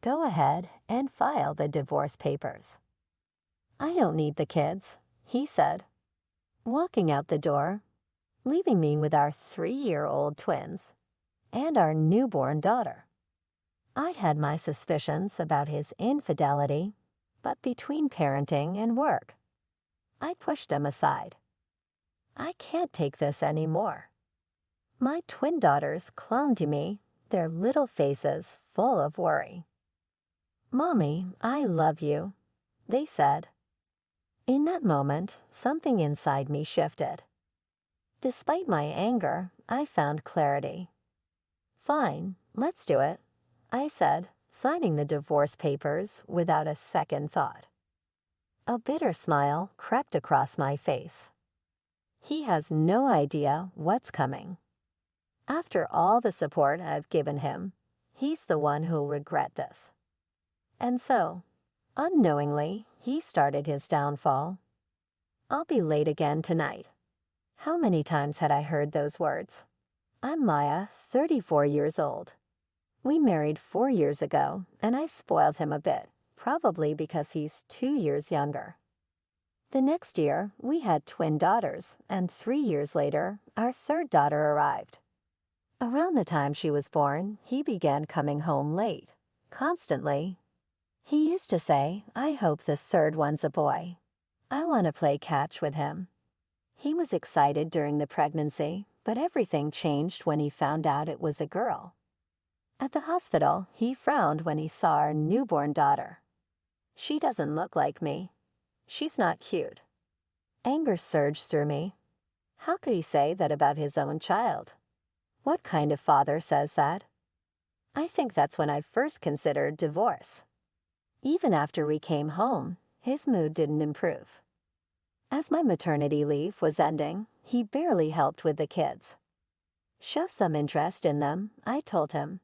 go ahead and file the divorce papers." "I don't need the kids," he said, walking out the door, leaving me with our 3-year-old twins and our newborn daughter. I had my suspicions about his infidelity, but between parenting and work, I pushed them aside. I can't take this anymore. My twin daughters clung to me, their little faces full of worry. "Mommy, I love you," they said. In that moment, something inside me shifted. Despite my anger, I found clarity. "Fine, let's do it," I said, signing the divorce papers without a second thought. A bitter smile crept across my face. He has no idea what's coming. After all the support I've given him, he's the one who'll regret this. And so, unknowingly, he started his downfall. "I'll be late again tonight." How many times had I heard those words? I'm Maya, 34 years old. We married 4 years ago, and I spoiled him a bit, probably because he's 2 years younger. The next year, we had twin daughters, and 3 years later, our third daughter arrived. Around the time she was born, he began coming home late, constantly. He used to say, "I hope the third one's a boy. I want to play catch with him." He was excited during the pregnancy, but everything changed when he found out it was a girl. At the hospital, he frowned when he saw our newborn daughter. "She doesn't look like me. She's not cute." Anger surged through me. How could he say that about his own child? What kind of father says that? I think that's when I first considered divorce. Even after we came home, his mood didn't improve. As my maternity leave was ending, he barely helped with the kids. "Show some interest in them," I told him.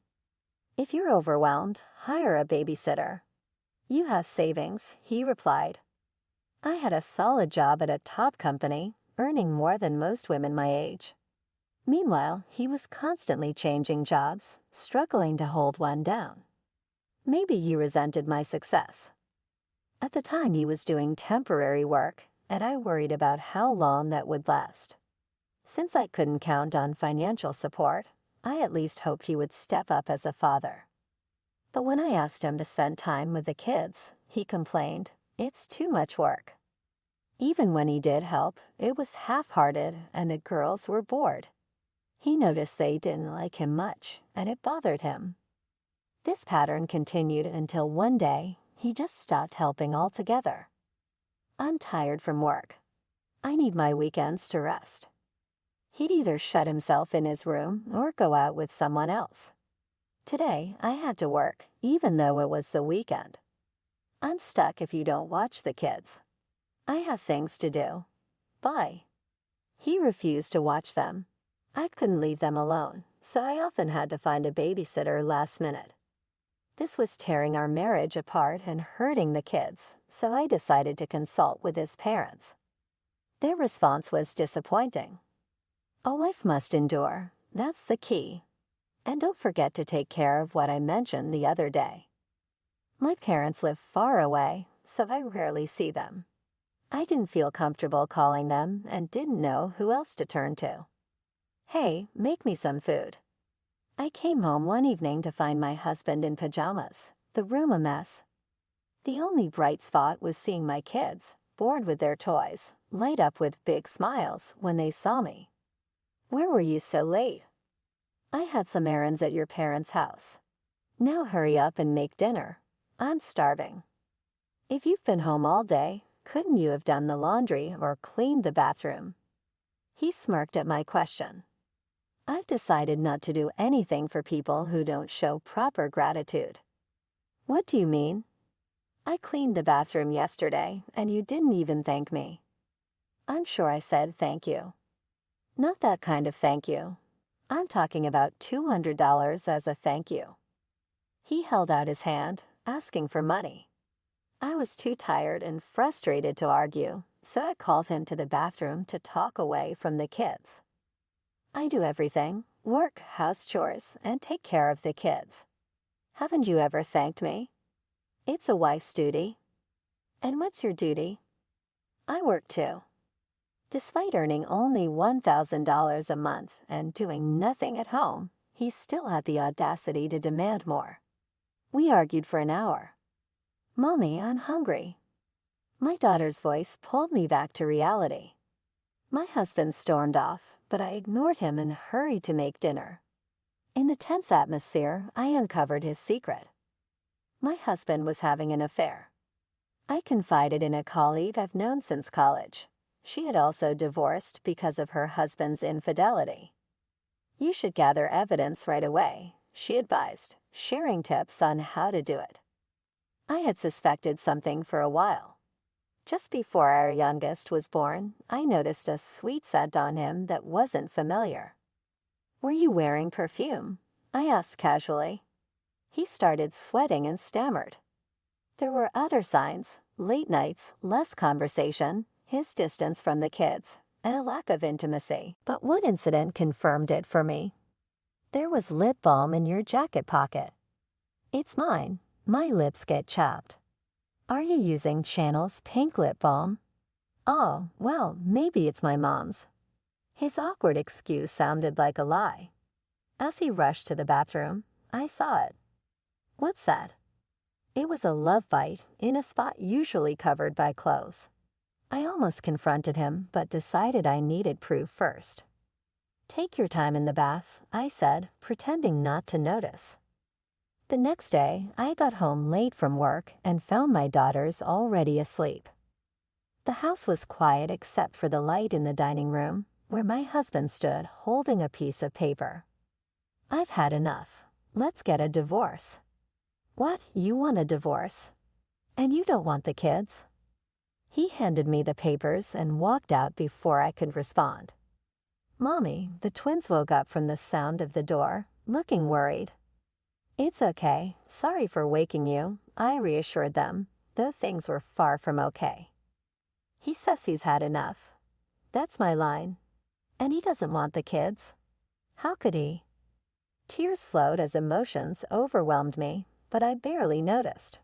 "If you're overwhelmed, hire a babysitter. You have savings," he replied. I had a solid job at a top company, earning more than most women my age. Meanwhile, he was constantly changing jobs, struggling to hold one down. Maybe he resented my success. At the time, he was doing temporary work, and I worried about how long that would last. Since I couldn't count on financial support, I at least hoped he would step up as a father. But when I asked him to spend time with the kids, he complained, "It's too much work." Even when he did help, it was half-hearted and the girls were bored. He noticed they didn't like him much, and it bothered him. This pattern continued until one day, he just stopped helping altogether. "I'm tired from work. I need my weekends to rest." He'd either shut himself in his room or go out with someone else. Today, I had to work, even though it was the weekend. "I'm stuck if you don't watch the kids. I have things to do. Bye." He refused to watch them. I couldn't leave them alone, so I often had to find a babysitter last minute. This was tearing our marriage apart and hurting the kids, so I decided to consult with his parents. Their response was disappointing. "A wife must endure. That's the key. And don't forget to take care of what I mentioned the other day." My parents live far away, so I rarely see them. I didn't feel comfortable calling them and didn't know who else to turn to. "Hey, make me some food." I came home one evening to find my husband in pajamas, the room a mess. The only bright spot was seeing my kids, bored with their toys, light up with big smiles when they saw me. "Where were you so late?" "I had some errands at your parents' house." "Now hurry up and make dinner. I'm starving." "If you've been home all day, couldn't you have done the laundry or cleaned the bathroom?" He smirked at my question. I've decided not to do anything for people who don't show proper gratitude. "What do you mean?" "I cleaned the bathroom yesterday, and you didn't even thank me." I'm sure I said thank you. "Not that kind of thank you. I'm talking about $200 as a thank you." He held out his hand, asking for money. I was too tired and frustrated to argue, so I called him to the bathroom to talk away from the kids. "I do everything, work, house chores, and take care of the kids. Haven't you ever thanked me?" It's a wife's duty. And what's your duty? I work too. Despite earning only $1,000 a month and doing nothing at home, he still had the audacity to demand more. We argued for an hour. Mommy, I'm hungry. My daughter's voice pulled me back to reality. My husband stormed off, but I ignored him and hurried to make dinner. In the tense atmosphere, I uncovered his secret. My husband was having an affair. I confided in a colleague I've known since college. She had also divorced because of her husband's infidelity. You should gather evidence right away, she advised, sharing tips on how to do it. I had suspected something for a while. Just before our youngest was born, I noticed a sweet scent on him that wasn't familiar. Were you wearing perfume? I asked casually. He started sweating and stammered. There were other signs: late nights, less conversation, his distance from the kids, and a lack of intimacy. But one incident confirmed it for me. There was lip balm in your jacket pocket. It's mine. My lips get chapped. Are you using Channel's pink lip balm? Oh, well, maybe it's my mom's. His awkward excuse sounded like a lie. As he rushed to the bathroom, I saw it. What's that? It was a love bite in a spot usually covered by clothes. I almost confronted him, but decided I needed proof first. Take your time in the bath, I said, pretending not to notice. The next day, I got home late from work and found my daughters already asleep. The house was quiet except for the light in the dining room, where my husband stood holding a piece of paper. I've had enough. Let's get a divorce. What? You want a divorce? And you don't want the kids? He handed me the papers and walked out before I could respond. Mommy, the twins woke up from the sound of the door, looking worried. It's okay. Sorry for waking you, I reassured them, though things were far from okay. He says he's had enough. That's my line. And he doesn't want the kids. How could he? Tears flowed as emotions overwhelmed me, but I barely noticed.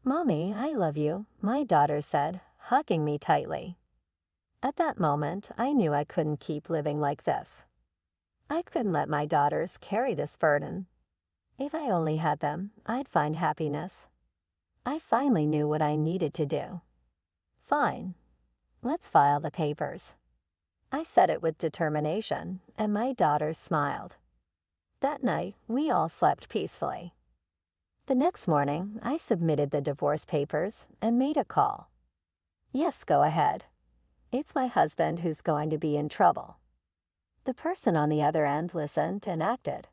Mommy, I love you, my daughter said, hugging me tightly. At that moment, I knew I couldn't keep living like this. I couldn't let my daughters carry this burden. If I only had them, I'd find happiness. I finally knew what I needed to do. Fine. Let's file the papers. I said it with determination, and my daughters smiled. That night, we all slept peacefully. The next morning, I submitted the divorce papers and made a call. Yes, go ahead. It's my husband who's going to be in trouble. The person on the other end listened and acted.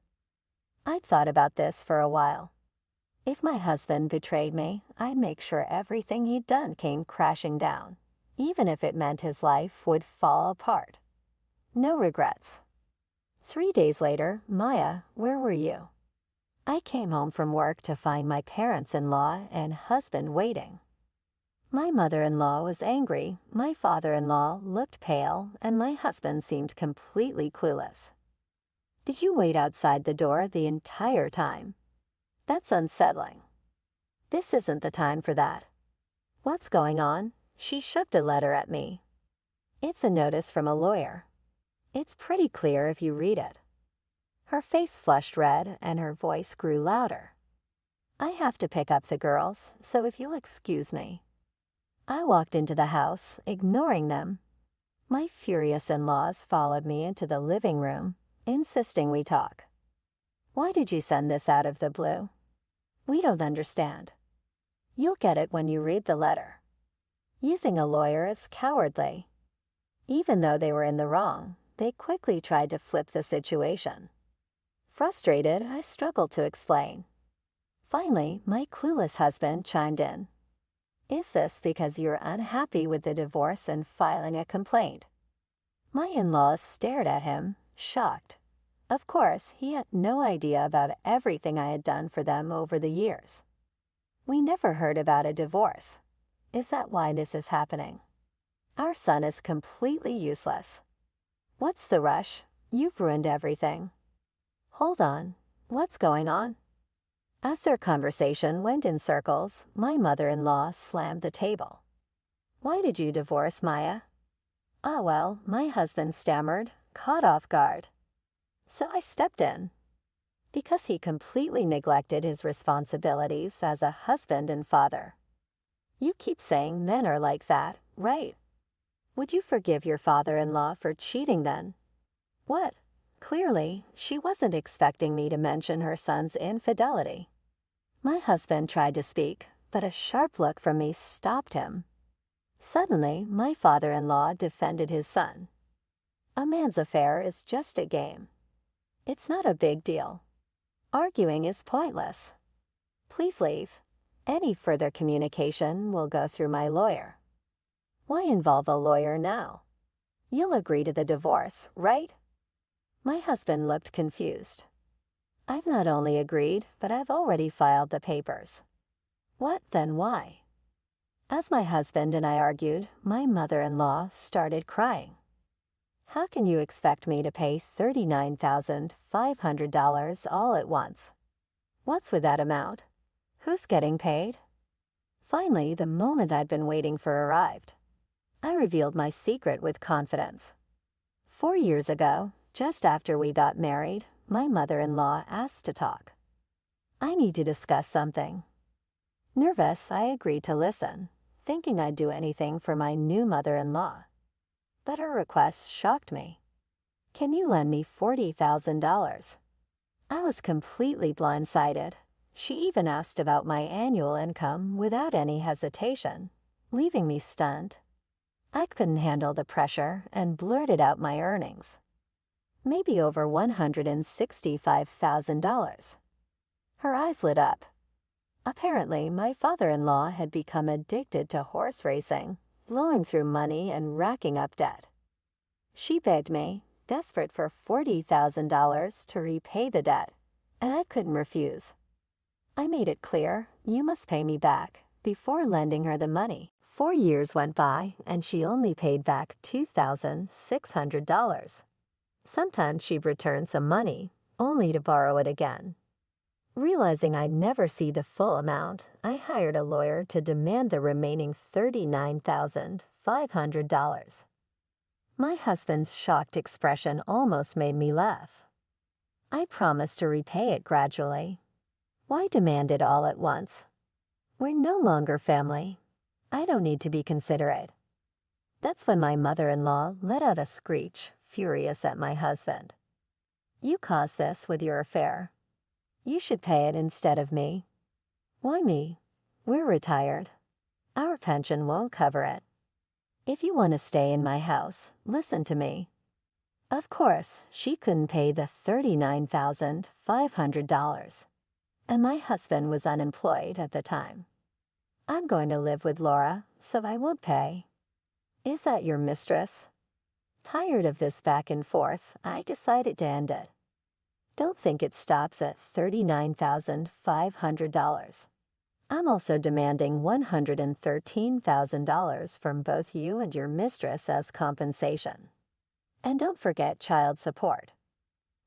I'd thought about this for a while. If my husband betrayed me, I'd make sure everything he'd done came crashing down, even if it meant his life would fall apart. No regrets. 3 days later, Maya, where were you? I came home from work to find my parents-in-law and husband waiting. My mother-in-law was angry, my father-in-law looked pale, and my husband seemed completely clueless. Did you wait outside the door the entire time? That's unsettling. This isn't the time for that. What's going on? She shoved a letter at me. It's a notice from a lawyer. It's pretty clear if you read it. Her face flushed red and her voice grew louder. I have to pick up the girls, so if you'll excuse me. I walked into the house, ignoring them. My furious in-laws followed me into the living room, insisting we talk. Why did you send this out of the blue? We don't understand. You'll get it when you read the letter. Using a lawyer is cowardly. Even though they were in the wrong, they quickly tried to flip the situation. Frustrated, I struggled to explain. Finally, my clueless husband chimed in. Is this because you're unhappy with the divorce and filing a complaint? My in-laws stared at him, shocked. Of course, he had no idea about everything I had done for them over the years. We never heard about a divorce. Is that why this is happening? Our son is completely useless. What's the rush? You've ruined everything. Hold on. What's going on? As their conversation went in circles, my mother-in-law slammed the table. "Why did you divorce, Maya?" "Ah, well," my husband stammered, caught off guard. So I stepped in. Because he completely neglected his responsibilities as a husband and father. "You keep saying men are like that, right? Would you forgive your father-in-law for cheating then?" "What?" Clearly, she wasn't expecting me to mention her son's infidelity. My husband tried to speak, but a sharp look from me stopped him. Suddenly, my father-in-law defended his son. "A man's affair is just a game. It's not a big deal. Arguing is pointless. Please leave. Any further communication will go through my lawyer." "Why involve a lawyer now? You'll agree to the divorce, right?" My husband looked confused. "I've not only agreed, but I've already filed the papers." "What, then why?" As my husband and I argued, my mother-in-law started crying. "How can you expect me to pay $39,500 all at once? What's with that amount? Who's getting paid?" Finally, the moment I'd been waiting for arrived. I revealed my secret with confidence. 4 years ago, just after we got married, my mother-in-law asked to talk. "I need to discuss something." Nervous, I agreed to listen, thinking I'd do anything for my new mother-in-law. But her request shocked me. "Can you lend me $40,000? I was completely blindsided. She even asked about my annual income without any hesitation, leaving me stunned. I couldn't handle the pressure and blurted out my earnings. Maybe over $165,000. Her eyes lit up. Apparently, my father-in-law had become addicted to horse racing, blowing through money and racking up debt. She begged me, desperate for $40,000 to repay the debt, and I couldn't refuse. I made it clear, "You must pay me back," before lending her the money. 4 years went by, and she only paid back $2,600. Sometimes she'd return some money, only to borrow it again. Realizing I'd never see the full amount, I hired a lawyer to demand the remaining $39,500. My husband's shocked expression almost made me laugh. "I promised to repay it gradually. Why demand it all at once? We're no longer family. I don't need to be considerate." That's when my mother-in-law let out a screech, furious at my husband. "You caused this with your affair. You should pay it instead of me." "Why me? We're retired. Our pension won't cover it. If you want to stay in my house, listen to me." Of course, she couldn't pay the $39,500. And my husband was unemployed at the time. "I'm going to live with Laura, so I won't pay." "Is that your mistress?" Tired of this back and forth, I decided to end it. Don't think it stops at $39,500. I'm also demanding $113,000 from both you and your mistress as compensation. And don't forget child support.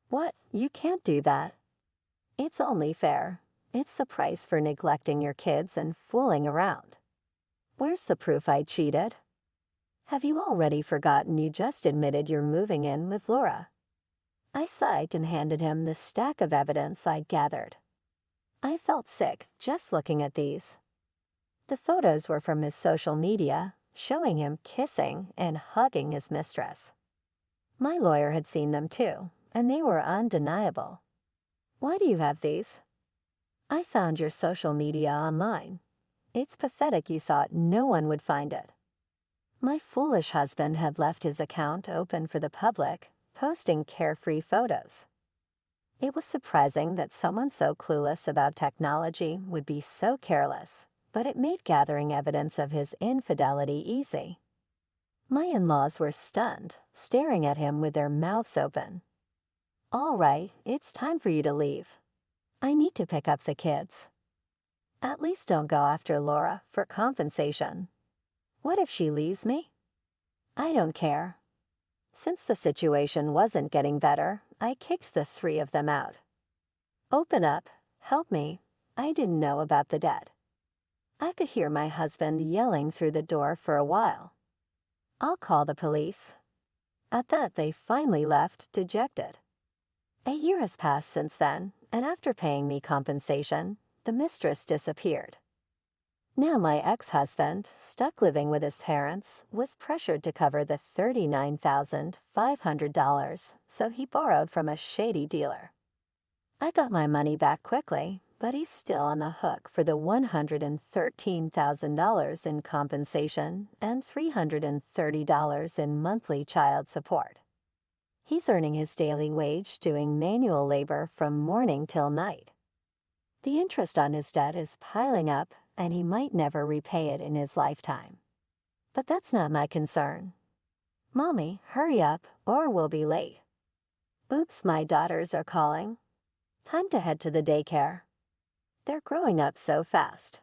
"What? You can't do that." "It's only fair. It's the price for neglecting your kids and fooling around." "Where's the proof I cheated?" "Have you already forgotten you just admitted you're moving in with Laura?" I sighed and handed him the stack of evidence I'd gathered. I felt sick just looking at these. The photos were from his social media, showing him kissing and hugging his mistress. My lawyer had seen them too, and they were undeniable. "Why do you have these?" "I found your social media online. It's pathetic you thought no one would find it." My foolish husband had left his account open for the public, posting carefree photos. It was surprising that someone so clueless about technology would be so careless, but it made gathering evidence of his infidelity easy. My in-laws were stunned, staring at him with their mouths open. "All right, it's time for you to leave. I need to pick up the kids." "At least don't go after Laura for compensation." "What if she leaves me?" "I don't care." Since the situation wasn't getting better, I kicked the 3 of them out. "Open up, help me. I didn't know about the debt. I could hear my husband yelling through the door for a while. "I'll call the police." At that, they finally left, dejected. A year has passed since then, and after paying me compensation, the mistress disappeared. Now my ex-husband, stuck living with his parents, was pressured to cover the $39,500, so he borrowed from a shady dealer. I got my money back quickly, but he's still on the hook for the $113,000 in compensation and $330 in monthly child support. He's earning his daily wage doing manual labor from morning till night. The interest on his debt is piling up, and he might never repay it in his lifetime. But that's not my concern. "Mommy, hurry up, or we'll be late." "Oops, my daughters are calling. Time to head to the daycare. They're growing up so fast."